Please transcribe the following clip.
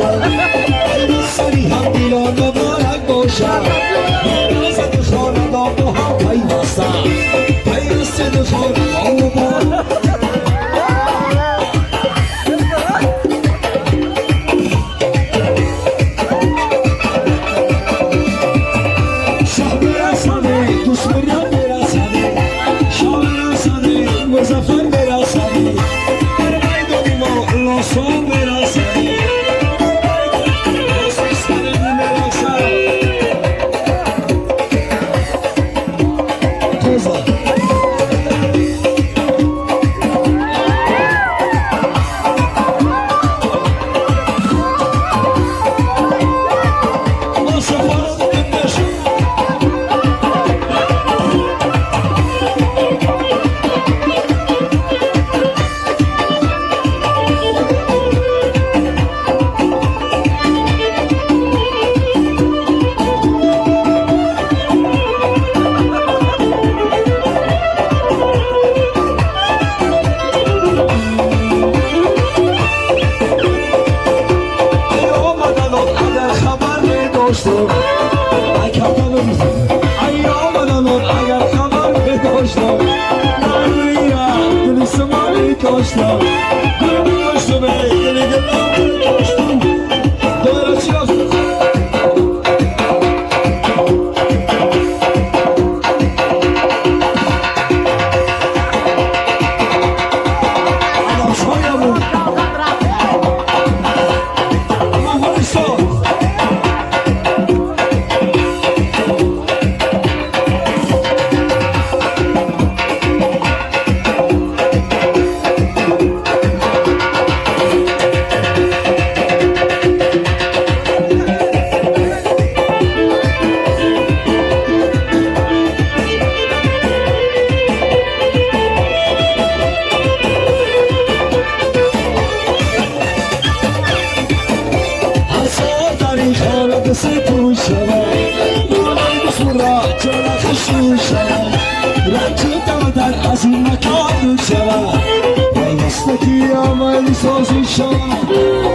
باشد سری هم دیران مبارک باشد نازد خاندان با هم پیوستن پیوست دو خاندان مبارک شاه برسانه دوست بریان برسانه شاه برسانه مزفر برسانه در میدان ما لاسان برسانه ای آمدنان اگر خبر بداشتم نرویم دل سمانی کاشتم دل بیاشتم دل گلم داشتم داره چی هست؟ آدم شایمون ستون شود مانای بسم را چرا خشون شود رنج دادر از این مکان دود شود پیوستگی عملی سازی شود